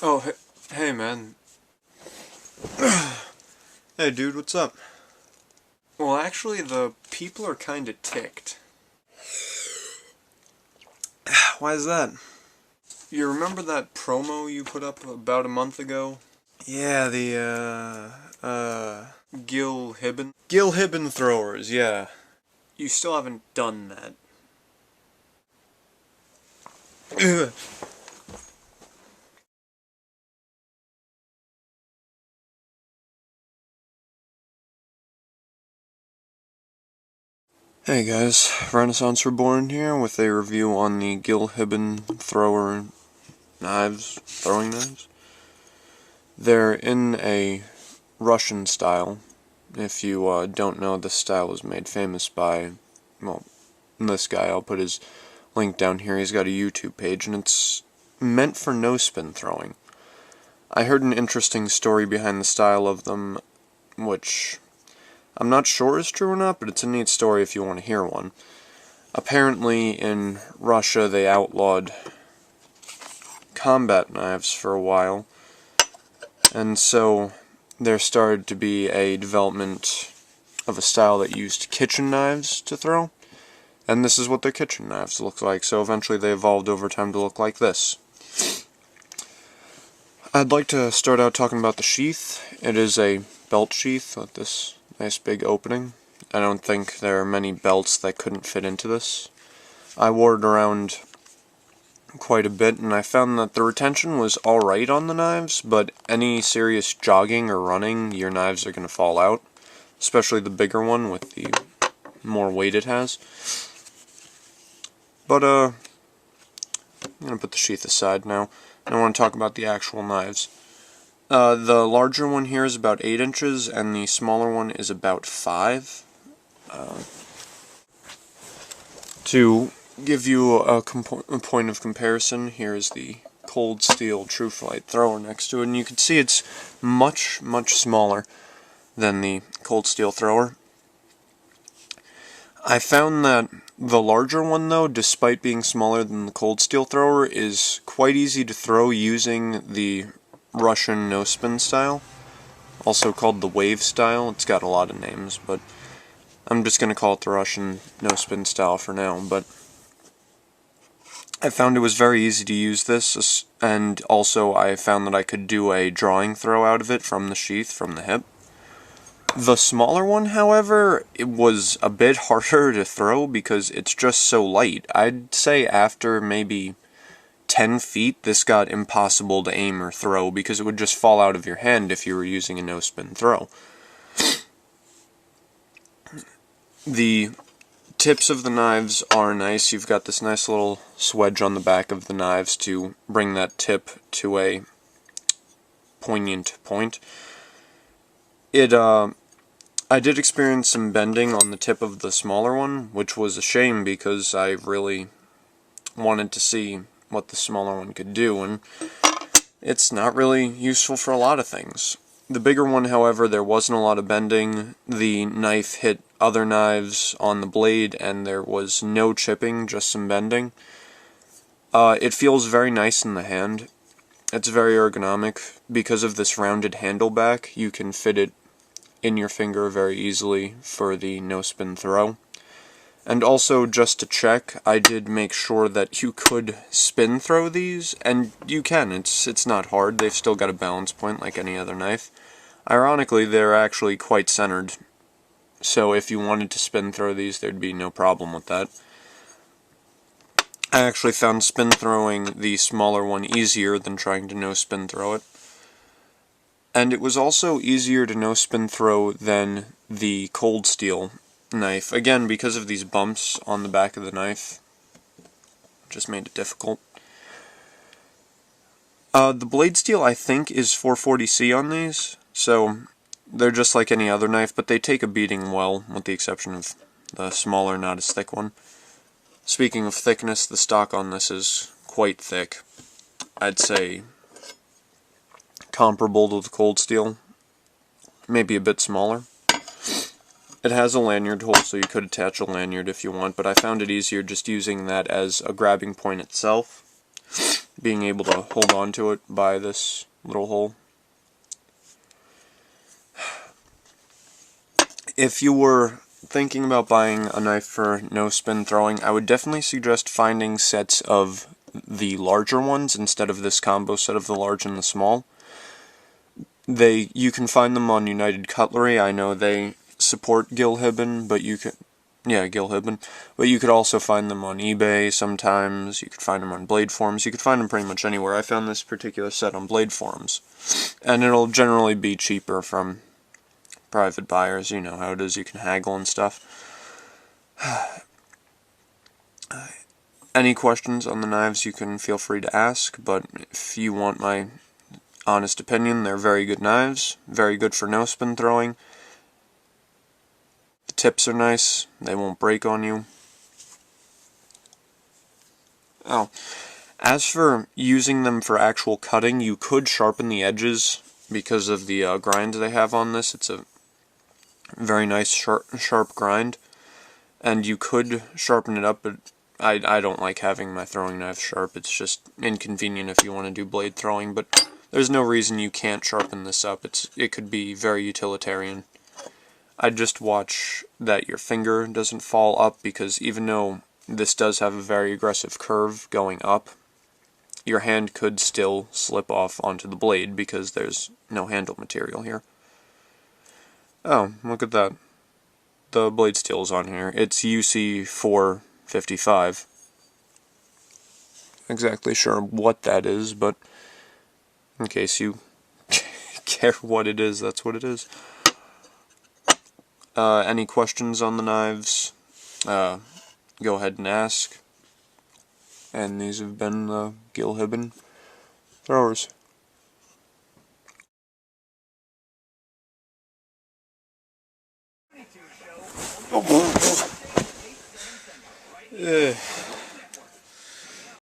Oh, hey man. Hey dude, what's up? Well, actually, the people are kinda ticked. Why is that? You remember that promo you put up about a month ago? Yeah, the, Gil Hibben? Gil Hibben throwers, yeah. You still haven't done that. Hey guys, Renaissance Reborn here with a review on the Gil Hibben throwing knives. They're in a Russian style. If you don't know, this style was made famous by, well, this guy. I'll put his link down here. He's got a YouTube page, and it's meant for no-spin throwing. I heard an interesting story behind the style of them, which I'm not sure is true or not, but it's a neat story if you want to hear one. Apparently, in Russia, they outlawed combat knives for a while, and so there started to be a development of a style that used kitchen knives to throw, and this is what their kitchen knives look like, so eventually they evolved over time to look like this. I'd like to start out talking about the sheath. It is a belt sheath with this nice big opening. I don't think there are many belts that couldn't fit into this. I wore it around quite a bit, and I found that the retention was alright on the knives, but any serious jogging or running, your knives are going to fall out, especially the bigger one with the more weight it has. But, I'm going to put the sheath aside now. I want to talk about the actual knives. The larger one here is about 8 inches, and the smaller one is about 5. To give you a point of comparison, here is the cold steel True Flight thrower next to it, and you can see it's much smaller than the cold steel thrower. I found that the larger one, though, despite being smaller than the cold steel thrower, is quite easy to throw using the Russian no-spin style, also called the wave style. It's got a lot of names, but I'm just going to call it the Russian no-spin style for now. But I found it was very easy to use this, and also I found that I could do a drawing throw out of it from the sheath, from the hip. The smaller one, however, it was a bit harder to throw because it's just so light. I'd say after maybe 10 feet, this got impossible to aim or throw because it would just fall out of your hand if you were using a no-spin throw. The tips of the knives are nice. You've got this nice little swedge on the back of the knives to bring that tip to a poignant point. I did experience some bending on the tip of the smaller one, which was a shame because I really wanted to see what the smaller one could do, and it's not really useful for a lot of things. The bigger one, however, there wasn't a lot of bending. The knife hit other knives on the blade, and there was no chipping, just some bending. It feels very nice in the hand. It's very ergonomic. Because of this rounded handle back, you can fit it in your finger very easily for the no-spin throw. And also, just to check, I did make sure that you could spin throw these, and you can. It's not hard. They've still got a balance point like any other knife. Ironically, they're actually quite centered, so if you wanted to spin throw these, there'd be no problem with that. I actually found spin throwing the smaller one easier than trying to no-spin throw it. And it was also easier to no-spin throw than the cold steel knife. Again, because of these bumps on the back of the knife, just made it difficult. The blade steel, I think, is 440C on these, so they're just like any other knife, but they take a beating well, with the exception of the smaller, not as thick one. Speaking of thickness, the stock on this is quite thick. I'd say comparable to the cold steel, maybe a bit smaller. It has a lanyard hole, so you could attach a lanyard if you want, but I found it easier just using that as a grabbing point itself. being able to hold on to it by this little hole. If you were thinking about buying a knife for no spin throwing, I would definitely suggest finding sets of the larger ones instead of this combo set of the large and the small. You can find them on United Cutlery. I know they support Gil Hibben, but you could, yeah, Gil Hibben, but you could also find them on eBay sometimes. You could find them on Blade Forums. You could find them pretty much anywhere. I found this particular set on Blade Forums, and it'll generally be cheaper from private buyers. You know how it is, you can haggle and stuff. Any questions on the knives you can feel free to ask, but if you want my honest opinion, they're very good knives, very good for no spin throwing. The tips are nice, they won't break on you. Oh, as for using them for actual cutting, you could sharpen the edges because of the grind they have on this. It's a very nice sharp grind, and you could sharpen it up, but I don't like having my throwing knife sharp. It's just inconvenient if you want to do blade throwing, but there's no reason you can't sharpen this up. It could be very utilitarian. I'd just watch that your finger doesn't fall up, because even though this does have a very aggressive curve going up, your hand could still slip off onto the blade because there's no handle material here. Oh, look at that. The blade steel's on here. It's UC 455. Exactly sure what that is, but in case you care what it is, that's what it is. Any questions on the knives? Go ahead and ask. And these have been the Gil Hibben throwers.